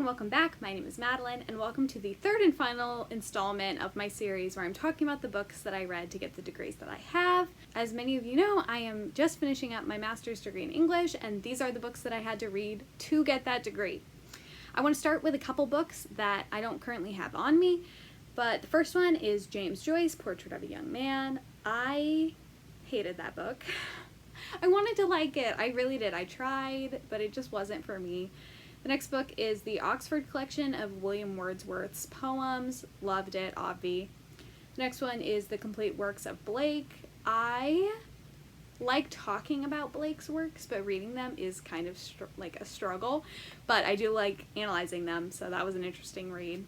and welcome back. My name is Madeline, and welcome to the third and final installment of my series where I'm talking about the books that I read to get the degrees that I have. As many of you know, I am just finishing up my master's degree in English, and these are the books that I had to read to get that degree. I want to start with a couple books that I don't currently have on me, but the first one is James Joyce, Portrait of a Young Man. I hated that book. I wanted to like it. I really did. I tried, but it just wasn't for me. The next book is the Oxford collection of William Wordsworth's poems. Loved it, obvi. The next one is the complete works of Blake. I like talking about Blake's works, but reading them is kind of like a struggle. But I do like analyzing them, so that was an interesting read.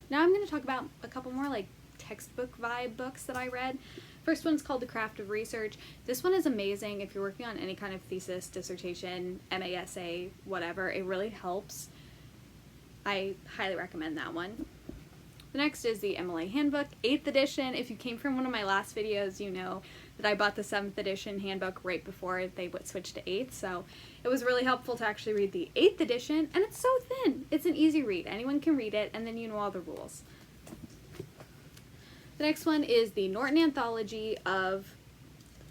Now I'm going to talk about a couple more like textbook vibe books that I read. First one's called The Craft of Research. This one is amazing if you're working on any kind of thesis, dissertation, MA, whatever. It really helps. I highly recommend that one. The next is the MLA Handbook, 8th edition. If you came from one of my last videos, you know that I bought the 7th edition handbook right before they switched to 8th, so it was really helpful to actually read the 8th edition, and it's so thin. It's an easy read. Anyone can read it, and then you know all the rules. The next one is the Norton Anthology of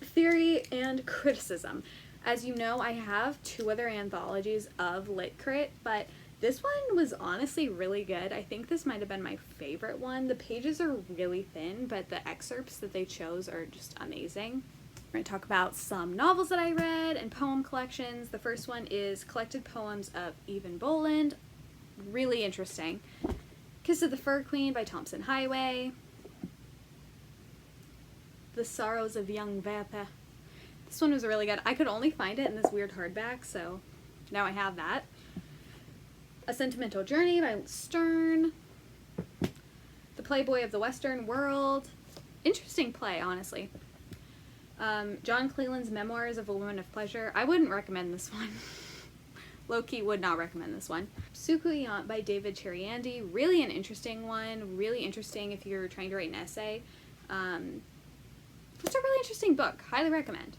Theory and Criticism. As you know, I have 2 other anthologies of Lit Crit, but this one was honestly really good. I think this might have been my favorite one. The pages are really thin, but the excerpts that they chose are just amazing. We're going to talk about some novels that I read and poem collections. The first one is Collected Poems of Evan Boland. Really interesting. Kiss of the Fur Queen by Thompson Highway. The Sorrows of Young Werther. This one was really good. I could only find it in this weird hardback, so now I have that. A Sentimental Journey by Stern. The Playboy of the Western World. Interesting play, honestly. John Cleland's Memoirs of a Woman of Pleasure. I wouldn't recommend this one. Low-key would not recommend this one. Sukuyant by David Cheriandy. Really an interesting one. Really interesting if you're trying to write an essay. It's a really interesting book. Highly recommend.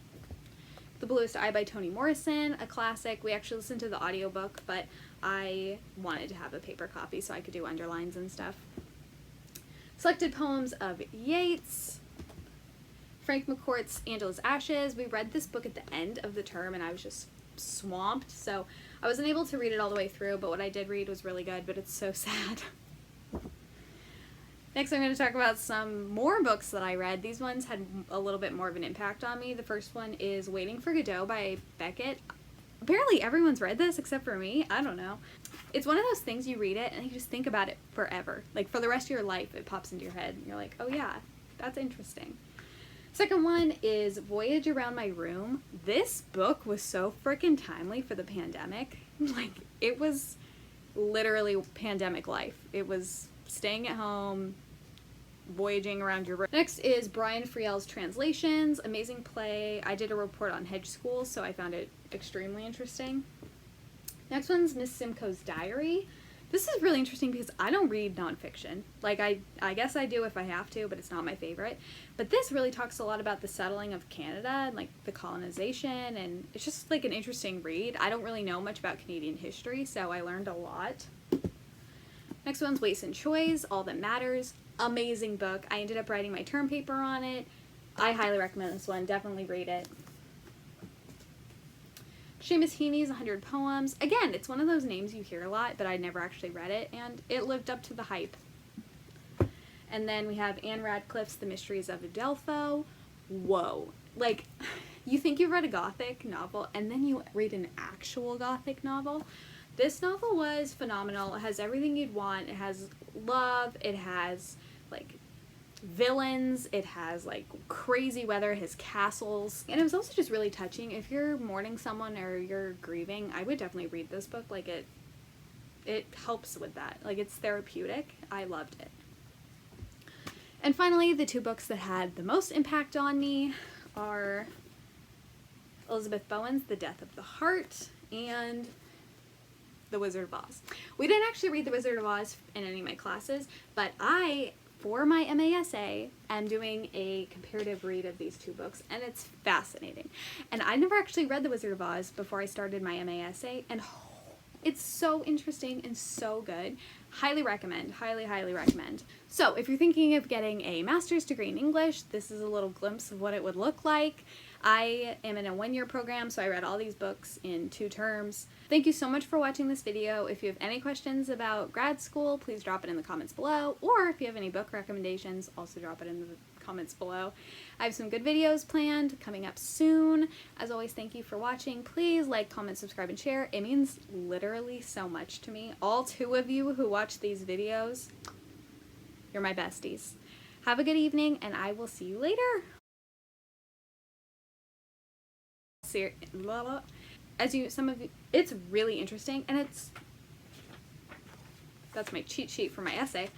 The Bluest Eye by Toni Morrison, a classic. We actually listened to the audiobook, but I wanted to have a paper copy so I could do underlines and stuff. Selected Poems of Yeats. Frank McCourt's Angela's Ashes. We read this book at the end of the term and I was just swamped, so I wasn't able to read it all the way through, but what I did read was really good, but it's so sad. Next, I'm going to talk about some more books that I read. These ones had a little bit more of an impact on me. The first one is Waiting for Godot by Beckett. Apparently everyone's read this except for me. I don't know. It's one of those things you read it and you just think about it forever. Like for the rest of your life, it pops into your head and you're like, oh yeah, that's interesting. Second one is Voyage Around My Room. This book was so freaking timely for the pandemic. Like, it was literally pandemic life. It was staying at home, voyaging around your room. Next is Brian Friel's Translations. Amazing play. I did a report on hedge schools, so I found it extremely interesting. Next one's Miss Simcoe's Diary. This is really interesting because I don't read nonfiction. Like, I guess I do if I have to, but it's not my favorite. But this really talks a lot about the settling of Canada and, like, the colonization, and it's just, like, an interesting read. I don't really know much about Canadian history, so I learned a lot. Next one's Waste and Choice, All That Matters. Amazing book. I ended up writing my term paper on it. I highly recommend this one. Definitely read it. Seamus Heaney's 100 Poems. Again, it's one of those names you hear a lot, but I never actually read it, and it lived up to the hype. And then we have Anne Radcliffe's The Mysteries of Udolpho. Whoa. Like, you think you've read a Gothic novel, and then you read an actual Gothic novel. This novel was phenomenal. It has everything you'd want. It has love. It has, like, villains. It has, like, crazy weather. It has castles. And it was also just really touching. If you're mourning someone or you're grieving, I would definitely read this book. Like, it helps with that. Like, it's therapeutic. I loved it. And finally, the 2 books that had the most impact on me are Elizabeth Bowen's The Death of the Heart and The Wizard of Oz. We didn't actually read The Wizard of Oz in any of my classes, but I for my MASA, I'm doing a comparative read of these 2 books, and it's fascinating. And I never actually read The Wizard of Oz before I started my MASA, and it's so interesting and so good. Highly recommend, highly, highly recommend. So if you're thinking of getting a master's degree in English, this is a little glimpse of what it would look like. I am in a 1-year program, so I read all these books in 2 terms. Thank you so much for watching this video. If you have any questions about grad school, please drop it in the comments below, or if you have any book recommendations, also drop it in the comments below. I have some good videos planned coming up soon. As always, thank you for watching. Please like, comment, subscribe, and share. It means literally so much to me. All 2 of you who watch these videos, you're my besties. Have a good evening, and I will see you later. Some of you, it's really interesting, and that's my cheat sheet for my essay.